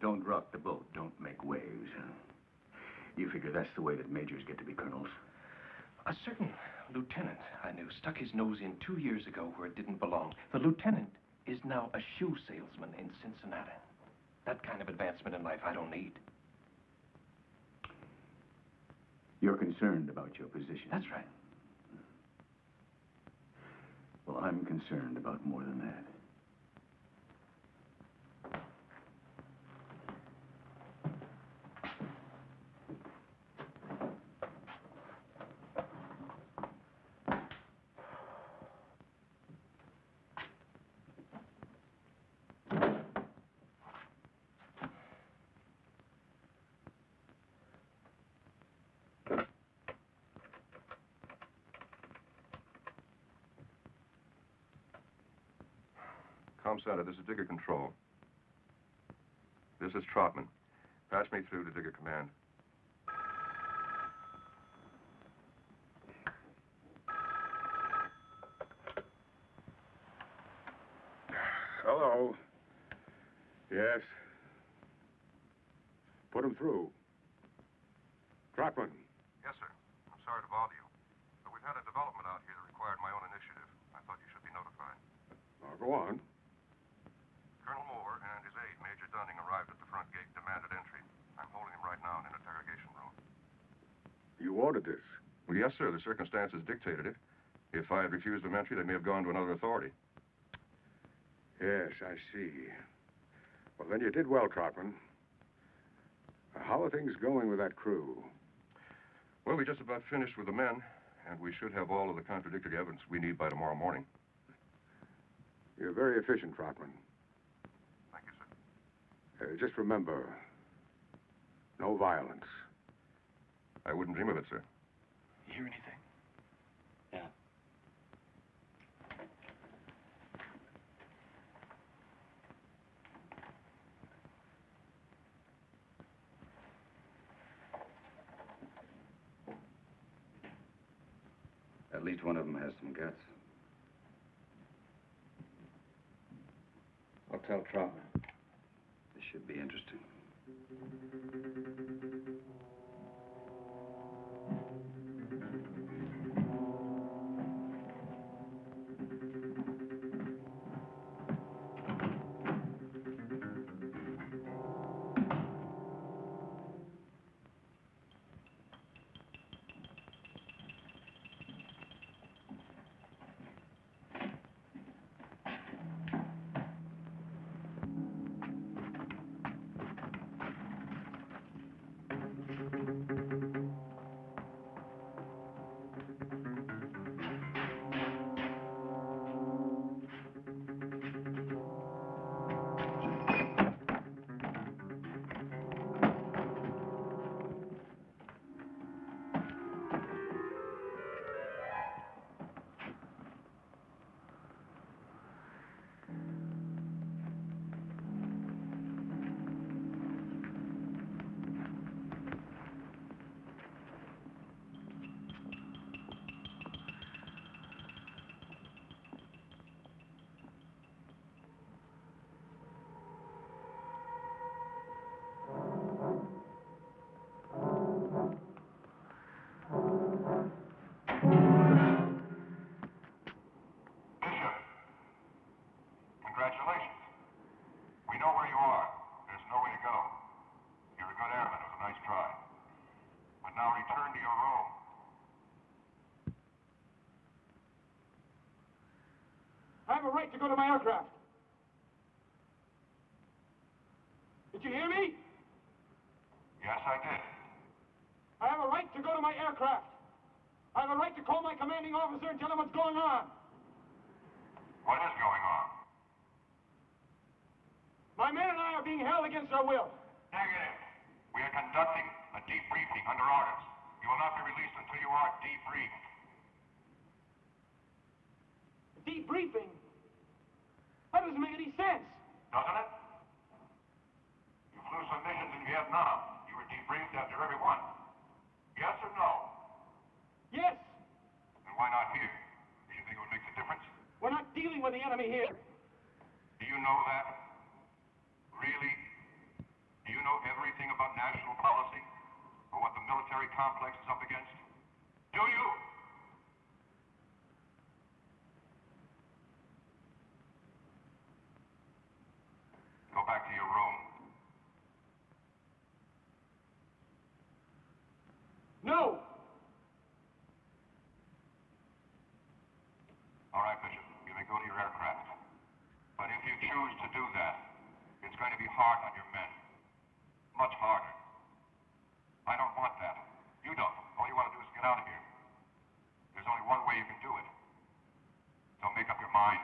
S19: Don't rock the boat. Don't make waves. You figure that's the way that majors get to be colonels?
S17: A certain lieutenant I knew stuck his nose in 2 years ago where it didn't belong. The lieutenant is now a shoe salesman in Cincinnati. That kind of advancement in life I don't need.
S19: You're concerned about your position.
S17: That's right.
S19: Well, I'm concerned about more than that.
S20: Comm Center, this is Digger Control. This is Trotman. Pass me through to Digger Command.
S9: Hello. Yes. Put him through. Trotman.
S20: Yes, sir. I'm sorry to bother you. But we've had a development out here that required my own initiative. I thought you should be notified.
S9: Now, go on.
S20: Colonel Moore and his aide, Major Dunning, arrived at the front gate and demanded entry. I'm holding him right now in an interrogation room.
S9: You ordered this.
S20: Well, yes, sir. The circumstances dictated it. If I had refused them entry, they may have gone to another authority.
S9: Yes, I see. Well, then you did well, Trotman. How are things going with that crew?
S20: Well, we just about finished with the men, and we should have all of the contradictory evidence we need by tomorrow morning.
S9: You're very efficient, Trotman.
S20: Thank you, sir.
S9: Just remember, no violence.
S20: I wouldn't dream of it, sir.
S18: You hear anything? Yeah.
S9: At least one of them has some guts.
S20: I'll tell Troutman.
S9: This should be interesting.
S6: Congratulations. We know where you are. There's nowhere to go. You're a good airman. It was a nice try. But now return to your room.
S5: I have a right to go to my aircraft. Did you hear me?
S6: Yes, I did.
S5: I have a right to go to my aircraft. I have a right to call my commanding officer and tell him what's going on.
S6: What is going on?
S5: My men and I are being held against our will.
S6: Negative. We are conducting a debriefing under orders. You will not be released until you are debriefed.
S5: Debriefing? That doesn't make any sense.
S6: Doesn't it? You flew some missions in Vietnam. You were debriefed after every one. Yes or no?
S5: Yes.
S6: Then why not here? Do you think it would make a difference?
S5: We're not dealing with the enemy here.
S6: Do you know that? Really? Do you know everything about national policy? Or what the military complex is up against? Do you? Go back to your room.
S5: No!
S6: All right, Bishop. You may go to your aircraft. But if you choose to do that, it's going to be hard on your men. Much harder. I don't want that. You don't. All you want to do is get out of here. There's only one way you can do it. So make up your mind.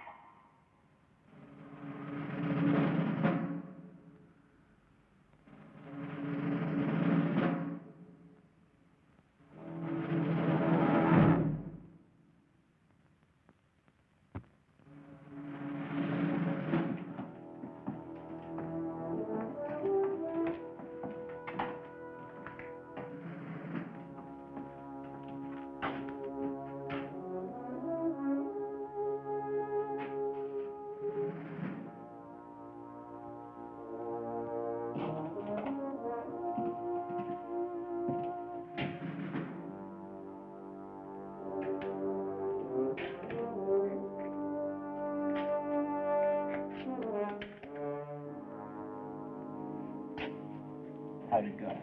S18: How'd it go?
S17: Come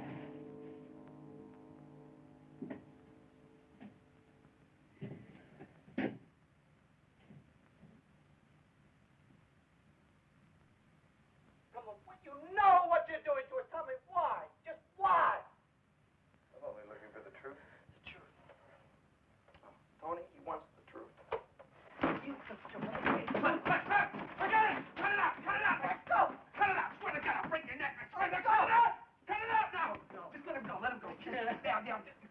S17: on, you know what you're doing to us. Tell me why. Just why?
S20: I'm only looking for the truth.
S17: The truth. Tony, he wants the truth. Forget it! Cut it out! Cut it out! Let's go! Cut it out! Swear to God, I'll break your neck. I swear to God! Cut it out now! No. Just let him go. Let him go. Down.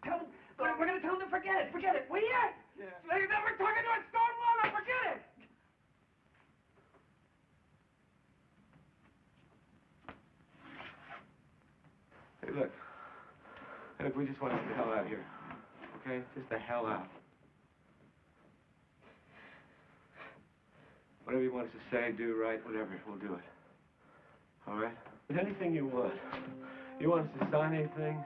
S17: Tell him. We're going to tell him to forget it. Forget it. Will you? Yeah. We're talking to a stone wall. Now forget it.
S20: Hey, look. Hey, look, we just want to get the hell out of here. Okay? Just the hell out.
S17: Whatever you want us to say, do, write, whatever, we'll do it. All right? Anything you want. You want us to sign anything?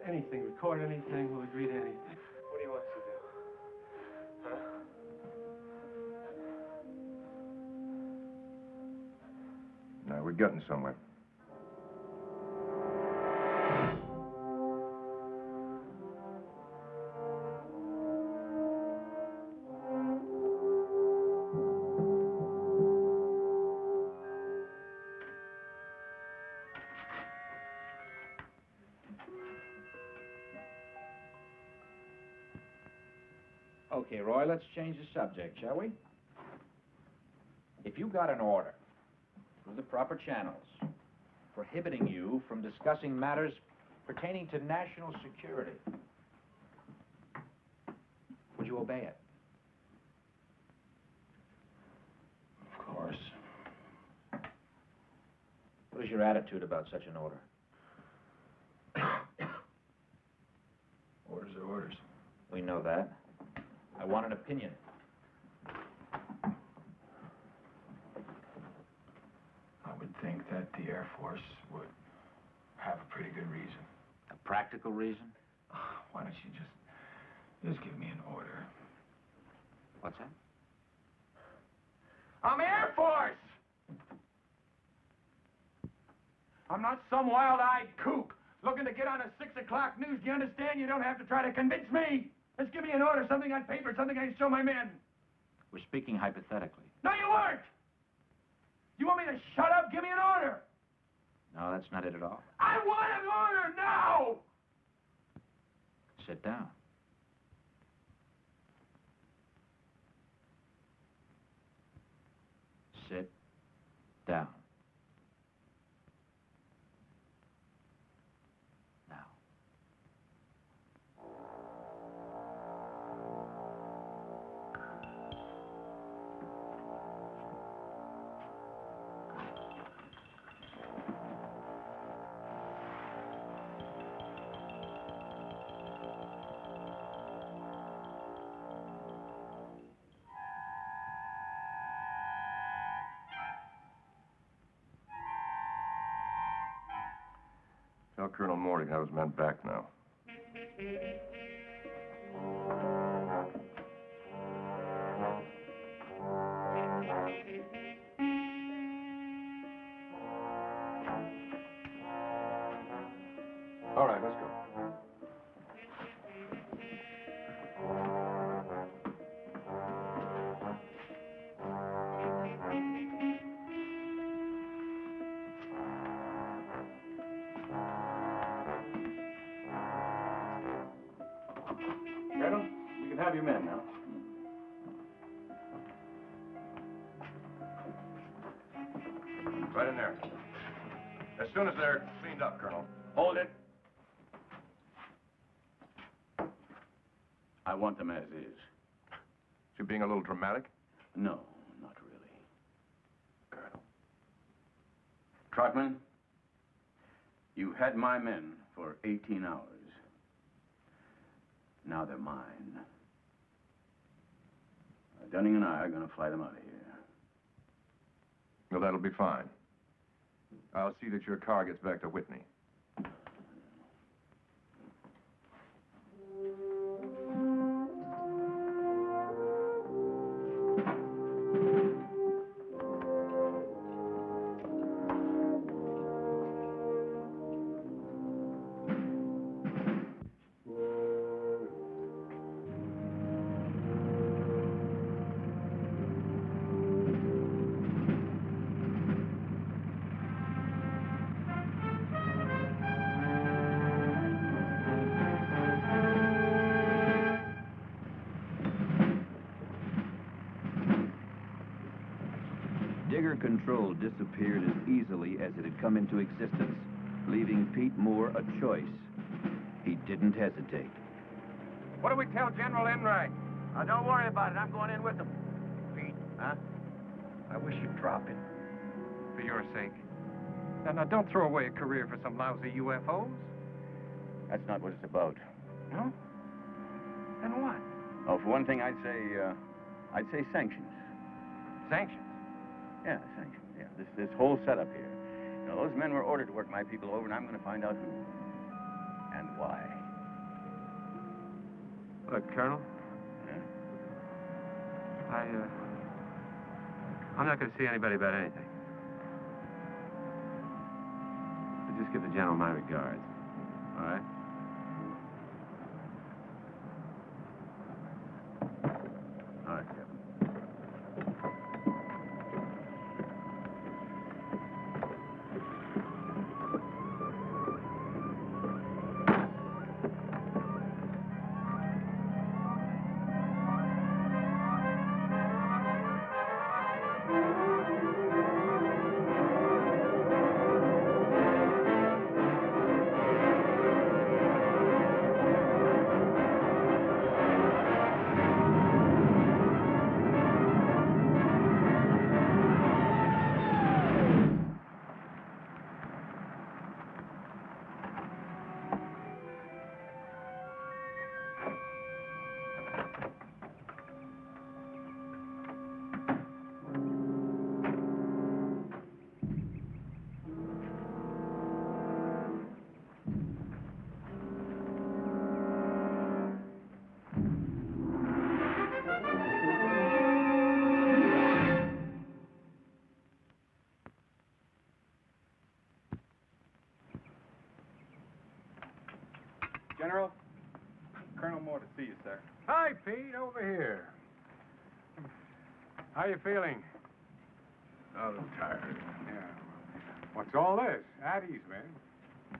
S17: Anything, record anything, we'll agree to anything. What do you want us to do? Huh?
S9: Now, we're getting somewhere.
S8: Okay, Roy, let's change the subject, shall we? If you got an order through the proper channels prohibiting you from discussing matters pertaining to national security, would you obey it?
S18: Of course.
S8: What is your attitude about such an order?
S18: Orders are orders.
S8: We know that. I want an opinion.
S18: I would think that the Air Force would have a pretty good reason.
S8: A practical reason?
S18: Why don't you just give me an order?
S8: What's that?
S5: I'm Air Force! I'm not some wild-eyed kook looking to get on a 6 o'clock news. Do you understand? You don't have to try to convince me. Just give me an order, something on paper, something I can show my men.
S8: We're speaking hypothetically.
S5: No, you weren't! You want me to shut up? Give me an order!
S8: No, that's not it at all.
S5: I want an order now!
S8: Sit down. Sit down. Now.
S9: Tell Colonel Moore to have his men back now. All right, let's go.
S20: Colonel, you can have your men now.
S9: Right in there. As soon as they're cleaned up, Colonel.
S20: Hold it. I want them as is.
S9: You being a little dramatic?
S20: No, not really. Colonel. Trotman, you had my men for 18 hours. Now they're mine. Dunning and I are going to fly them out of here.
S9: Well, that'll be fine. I'll see that your car gets back to Whitney.
S1: Digger control disappeared as easily as it had come into existence, leaving Pete Moore a choice. He didn't hesitate.
S5: What do we tell General Enright?
S2: Don't worry about it. I'm going in with them.
S5: Pete,
S2: Huh?
S5: I wish you'd drop it. For your sake. Now, don't throw away a career for some lousy UFOs.
S20: That's not what it's about.
S5: No? Then what?
S20: Oh, for one thing, I'd say sanctions.
S15: Sanctions?
S4: Yeah, sanctions, yeah. This whole setup here. You know, those men were ordered to work my people over, and I'm going to find out who. And why.
S15: Look, Colonel.
S4: Yeah?
S15: I'm not going to see anybody about anything. But just give the general my regards. All right?
S4: All right, Captain.
S20: General, Colonel Moore to see you, sir.
S9: Hi, Pete, over here. How you feeling?
S20: A little tired.
S9: Yeah. What's all this? At ease, man.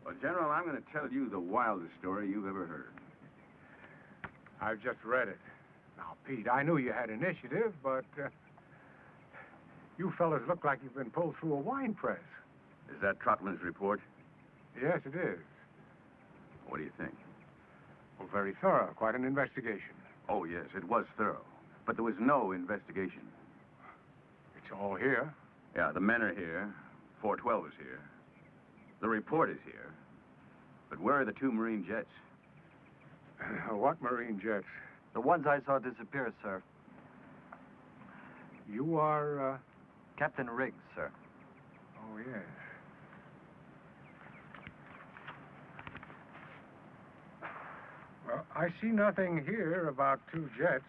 S4: Well, General, I'm going to tell you the wildest story you've ever heard.
S9: I've just read it. Now, Pete, I knew you had initiative, but you fellas look like you've been pulled through a wine press.
S4: Is that Trotman's report?
S9: Yes, it is.
S4: What do you think?
S9: Well, very thorough. Quite an investigation.
S4: Oh, yes, it was thorough. But there was no investigation.
S9: It's all here.
S4: Yeah, the men are here. 412 is here. The report is here. But where are the 2 Marine jets?
S9: What Marine jets?
S16: The ones I saw disappear, sir.
S9: You are,
S16: Captain Riggs, sir.
S9: Oh, yes. Well, I see nothing here about 2 jets.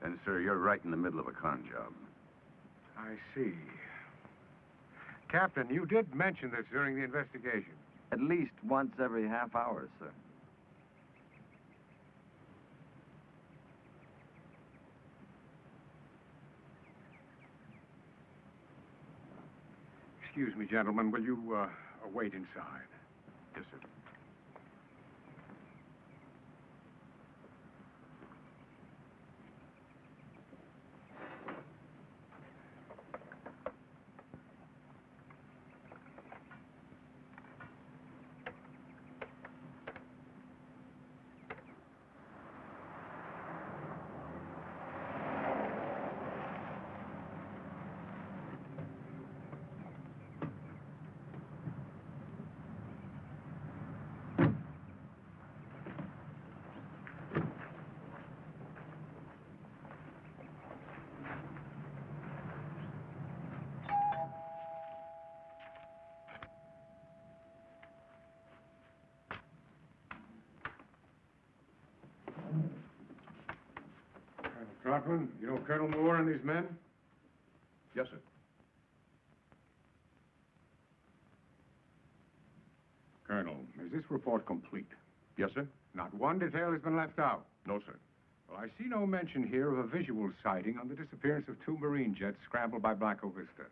S4: Then, sir, you're right in the middle of a con job.
S9: I see. Captain, you did mention this during the investigation.
S16: At least once every half hour, sir.
S9: Excuse me, gentlemen. Will you wait inside?
S4: Yes, sir.
S9: Trotman, you know Colonel Moore and his men?
S20: Yes, sir.
S9: Colonel, is this report complete?
S20: Yes, sir.
S9: Not one detail has been left out.
S20: No, sir.
S9: Well, I see no mention here of a visual sighting on the disappearance of 2 Marine jets scrambled by Blanco Vista.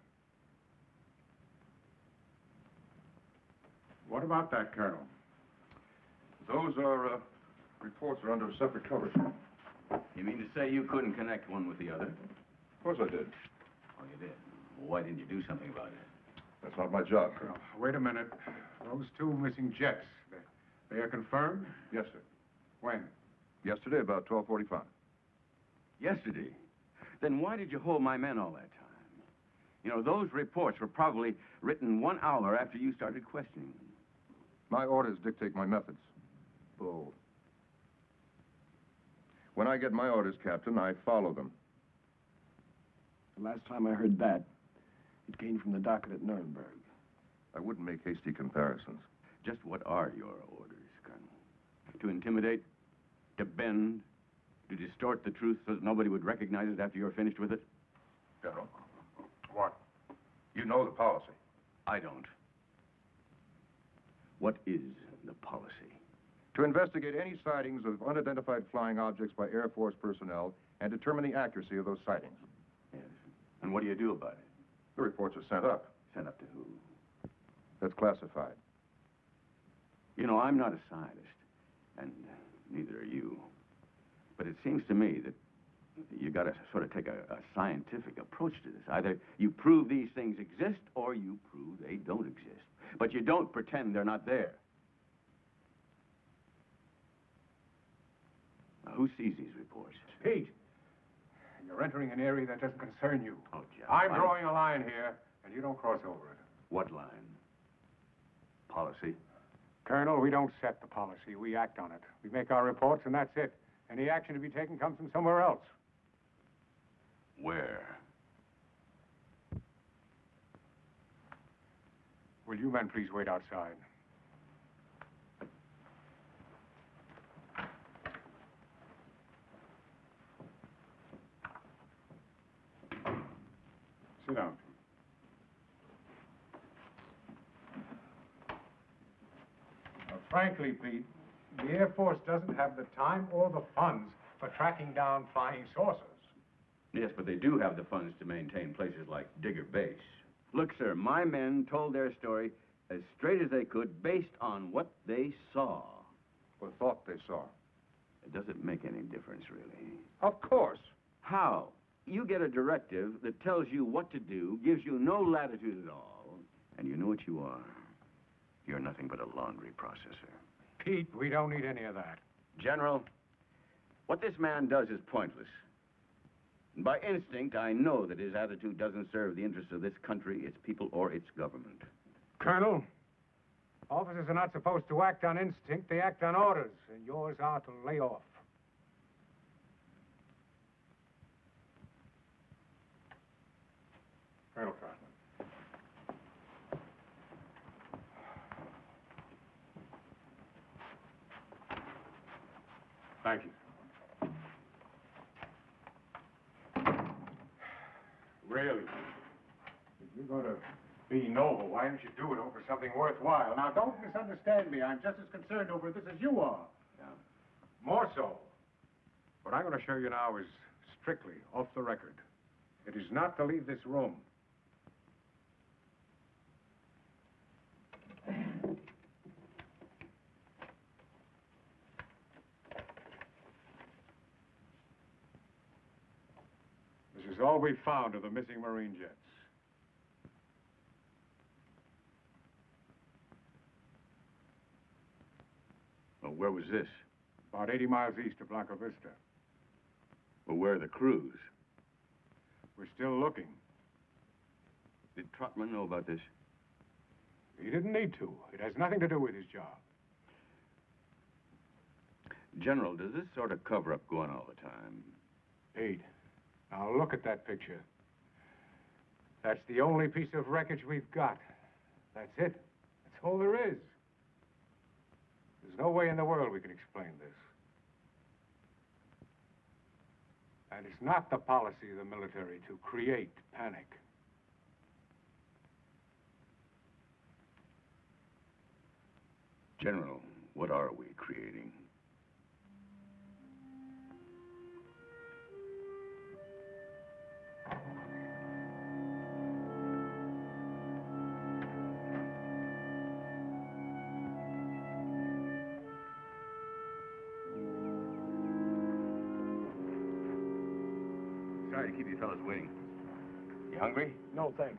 S9: What about that, Colonel?
S20: Those are, reports are under a separate cover, sir.
S4: You mean to say you couldn't connect one with the other?
S20: Of course I did.
S4: Oh, you did? Well, why didn't you do something about it?
S20: That's not my job, Colonel.
S9: Wait a minute. Those 2 missing jets, they are confirmed?
S20: Yes, sir.
S9: When?
S20: Yesterday, about 12:45.
S4: Yesterday? Then why did you hold my men all that time? You know, those reports were probably written 1 hour after you started questioning them.
S20: My orders dictate my methods.
S4: Bull.
S20: When I get my orders, Captain, I follow them.
S18: The last time I heard that, it came from the docket at Nuremberg.
S21: I wouldn't make hasty comparisons.
S4: Just what are your orders, Colonel? To intimidate? To bend? To distort the truth so that nobody would recognize it after you're finished with it?
S21: General, what? You know the policy.
S4: I don't. What is the policy?
S21: To investigate any sightings of unidentified flying objects by Air Force personnel and determine the accuracy of those sightings.
S4: Yes. And what do you do about it?
S21: The reports are sent up.
S4: Sent up to who?
S21: That's classified.
S4: You know, I'm not a scientist, and neither are you. But it seems to me that you got to sort of take a scientific approach to this. Either you prove these things exist, or you prove they don't exist. But you don't pretend they're not there. Now, who sees these reports?
S9: Pete, you're entering an area that doesn't concern you.
S4: Oh, Jeff.
S9: I'm drawing a line here, and you don't cross over it.
S4: What line? Policy?
S9: Colonel, we don't set the policy. We act on it. We make our reports, and that's it. Any action to be taken comes from somewhere else.
S4: Where?
S9: Will you men please wait outside? Sit down. Now, frankly, Pete, the Air Force doesn't have the time or the funds for tracking down flying saucers.
S4: Yes, but they do have the funds to maintain places like Digger Base. Look, sir, my men told their story as straight as they could based on what they saw.
S21: Or thought they saw.
S4: It doesn't make any difference, really.
S21: Of course.
S4: How? You get a directive that tells you what to do, gives you no latitude at all, and you know what you are. You're nothing but a laundry processor.
S9: Pete, we don't need any of that.
S4: General, what this man does is pointless. And by instinct, I know that his attitude doesn't serve the interests of this country, its people, or its government.
S9: Colonel, officers are not supposed to act on instinct. They act on orders, and yours are to lay off. Colonel Trotman. Thank you. Really? If you're going to be noble, why don't you do it over something worthwhile? Now, don't misunderstand me. I'm just as concerned over this as you are.
S4: Yeah.
S9: More so. What I'm going to show you now is strictly off the record. It is not to leave this room. This is all we found of the missing Marine jets.
S4: Well, where was this?
S9: About 80 miles east of Blanco Vista.
S4: Well, where are the crews?
S9: We're still looking.
S4: Did Trotman know about this?
S9: He didn't need to. It has nothing to do with his job.
S4: General, does this sort of cover-up go on all the time?
S9: Pete, now look at that picture. That's the only piece of wreckage we've got. That's it. That's all there is. There's no way in the world we can explain this. And it's not the policy of the military to create panic.
S4: General, what are we creating? Sorry to keep you fellas waiting. You hungry?
S18: No, thanks.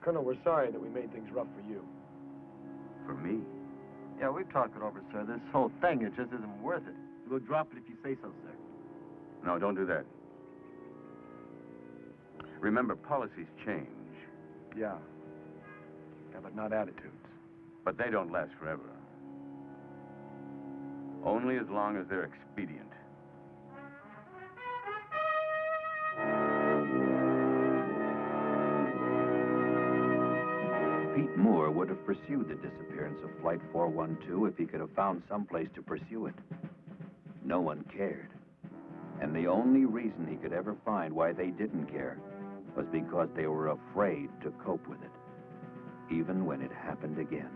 S18: Colonel, we're sorry that we made things rough for you.
S4: For me?
S2: Yeah, we've talked it over, sir. This whole thing, it just isn't worth it. We'll drop it if you say so, sir.
S4: No, don't do that. Remember, policies change.
S18: Yeah. Yeah, but not attitudes.
S4: But they don't last forever. Only as long as they're expedient.
S1: Pete Moore would have pursued the disappearance of Flight 412 if he could have found some place to pursue it. No one cared. And the only reason he could ever find why they didn't care was because they were afraid to cope with it, even when it happened again.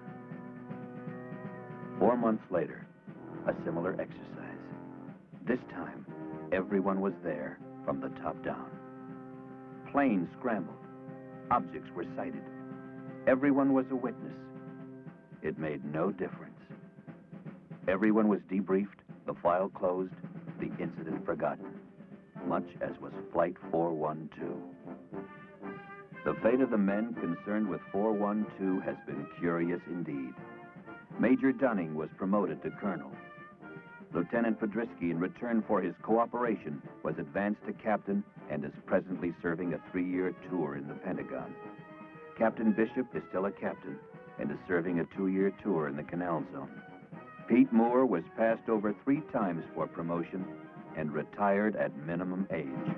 S1: 4 months later, a similar exercise. This time, everyone was there from the top down. Planes scrambled. Objects were sighted. Everyone was a witness. It made no difference. Everyone was debriefed, the file closed, the incident forgotten, much as was Flight 412. The fate of the men concerned with 412 has been curious indeed. Major Dunning was promoted to colonel. Lieutenant Podrisky, in return for his cooperation, was advanced to captain and is presently serving a 3-year tour in the Pentagon. Captain Bishop is still a captain and is serving a 2-year tour in the Canal Zone. Pete Moore was passed over 3 times for promotion and retired at minimum age.